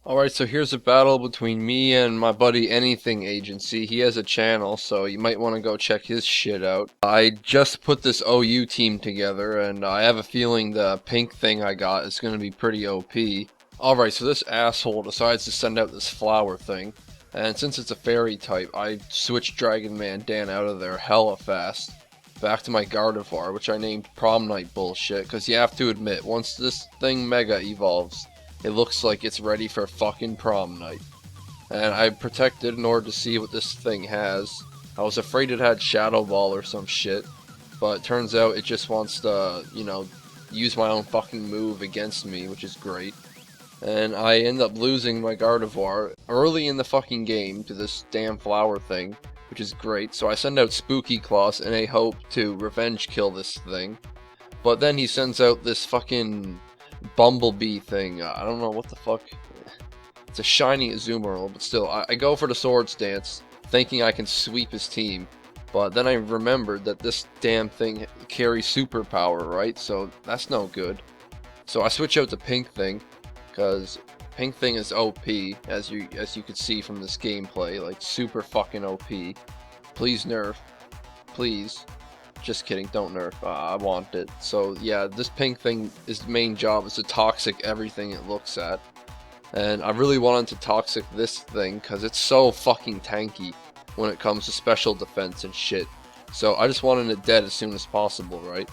Alright, so here's a battle between me and my buddy Anything Agency. He has a channel, so you might want to go check his shit out. I just put this OU team together, and I have a feeling the pink thing I got is going to be pretty OP. Alright, so this asshole decides to send out this flower thing, and since it's a fairy type, I switched Dragon Man Dan out of there hella fast. Back to my Gardevoir, which I named Prom Night bullshit, because you have to admit, once this thing Mega evolves, it looks like it's ready for fucking prom night. And I protected in order to see what this thing has. I was afraid it had Shadow Ball or some shit, but it turns out it just wants to, use my own fucking move against me, which is great. And I end up losing my Gardevoir early in the fucking game to this damn flower thing, which is great. So I send out Spooky Claws in a hope to revenge kill this thing. But then he sends out this fucking Bumblebee thing. I don't know what the fuck. It's a shiny Azumarill, but still, I go for the Swords Dance, thinking I can sweep his team. But then I remembered that this damn thing carries superpower, right? So that's no good. So I switch out to Pink Thing, because Pink Thing is OP, as you could see from this gameplay, like super fucking OP. Please nerf, please. Just kidding, don't nerf. I want it. So yeah, this pink thing, its main job is to toxic everything it looks at. And I really wanted to toxic this thing because it's so fucking tanky when it comes to special defense and shit. So I just wanted it dead as soon as possible, right?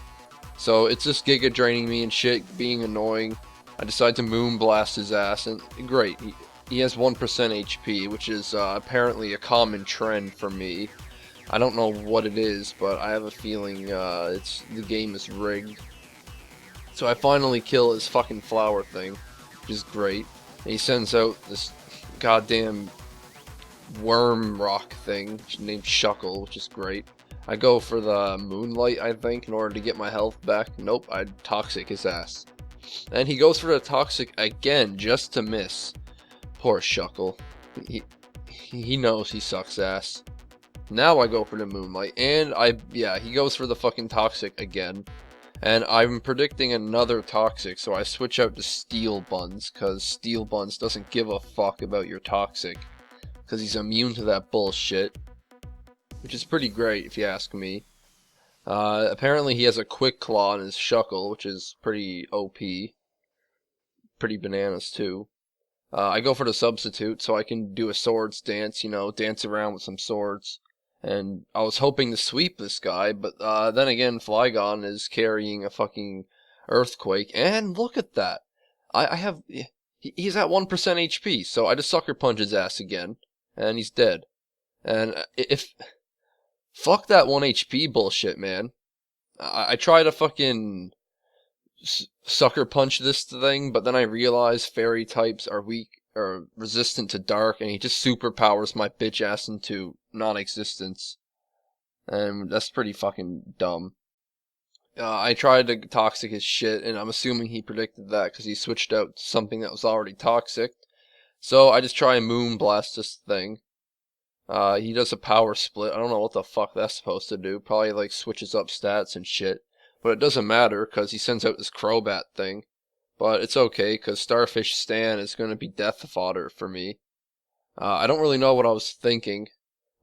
So it's just Giga draining me and shit, being annoying. I decide to Moonblast his ass, and great. He has 1% HP, which is apparently a common trend for me. I don't know what it is, but I have a feeling the game is rigged. So I finally kill his fucking flower thing, which is great. And he sends out this goddamn worm rock thing named Shuckle, which is great. I go for the Moonlight, I think, in order to get my health back. Nope, I toxic his ass. And he goes for the toxic again, just to miss. Poor Shuckle. He knows he sucks ass. Now I go for the Moonlight, and he goes for the fucking Toxic again. And I'm predicting another Toxic, so I switch out to Steel Buns, because Steel Buns doesn't give a fuck about your Toxic, because he's immune to that bullshit, which is pretty great if you ask me. Apparently he has a Quick Claw in his Shuckle, which is pretty OP. Pretty bananas too. I go for the Substitute, so I can do a Swords Dance, dance around with some swords. And I was hoping to sweep this guy, but then again, Flygon is carrying a fucking Earthquake, and look at that! He's at 1% HP, so I just Sucker Punch his ass again, and he's dead. And fuck that 1 HP bullshit, man. I try to fucking Sucker Punch this thing, but then I realize Fairy types are weak, or resistant to dark, and he just superpowers my bitch ass into non-existence. And that's pretty fucking dumb. I tried to toxic his shit, and I'm assuming he predicted that because he switched out to something that was already toxic. So I just try and Moonblast this thing. He does a power split. I don't know what the fuck that's supposed to do. Probably like switches up stats and shit. But it doesn't matter because he sends out this Crobat thing. But it's okay, because Starfish Stan is going to be death fodder for me. I don't really know what I was thinking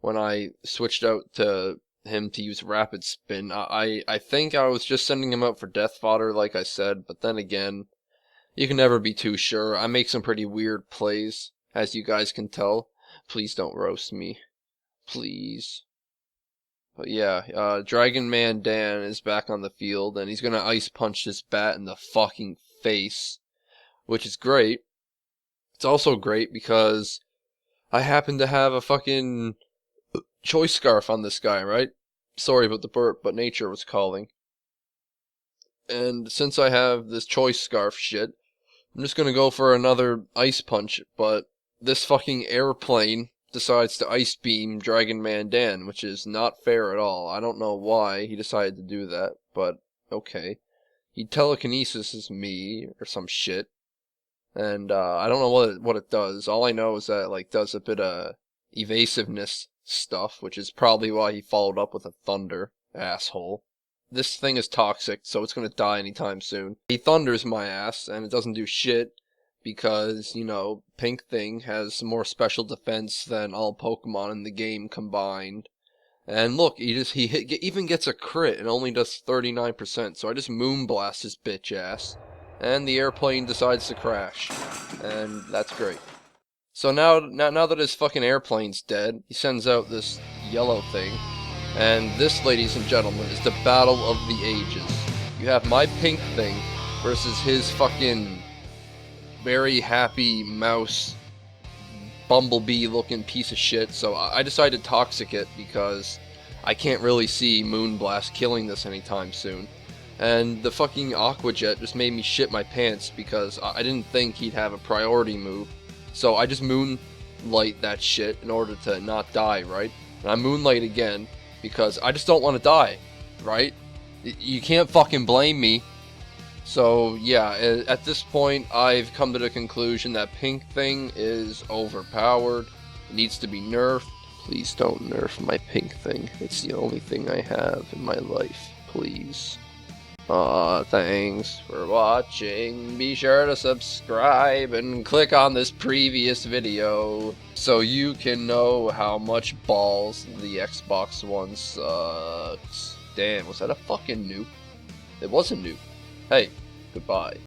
when I switched out to him to use Rapid Spin. I think I was just sending him out for death fodder, like I said, but then again, you can never be too sure. I make some pretty weird plays, as you guys can tell. Please don't roast me. Please. But yeah, Dragon Man Dan is back on the field, and he's gonna Ice Punch this bat in the fucking face, which is great. It's also great because I happen to have a fucking choice scarf on this guy, right? Sorry about the burp, but nature was calling. And since I have this choice scarf shit, I'm just gonna go for another Ice Punch, but this fucking airplane decides to Ice Beam Dragon Man Dan, which is not fair at all. I don't know why he decided to do that, but okay. He telekinesis me or some shit, and I don't know what it does. All I know is that it like does a bit of evasiveness stuff, which is probably why he followed up with a Thunder, asshole. This thing is toxic, so it's gonna die anytime soon. He thunders my ass, and it doesn't do shit, because, you know, Pink Thing has more special defense than all Pokemon in the game combined. And look, even gets a crit and only does 39%, so I just Moonblast his bitch ass. And the airplane decides to crash. And that's great. So now that his fucking airplane's dead, he sends out this yellow thing. And this, ladies and gentlemen, is the battle of the ages. You have my Pink Thing versus his fucking very happy mouse bumblebee looking piece of shit. So I decided to Toxic it because I can't really see Moonblast killing this anytime soon. And the fucking Aqua Jet just made me shit my pants because I didn't think he'd have a priority move. So I just Moonlight that shit in order to not die, right? And I Moonlight again because I just don't want to die, right? You can't fucking blame me. So yeah, at this point I've come to the conclusion that Pink Thing is overpowered. It needs to be nerfed. Please don't nerf my Pink Thing. It's the only thing I have in my life. Please. Aw, thanks for watching. Be sure to subscribe and click on this previous video so you can know how much balls the Xbox One sucks. Damn, was that a fucking nuke? It was a nuke. Hey, goodbye.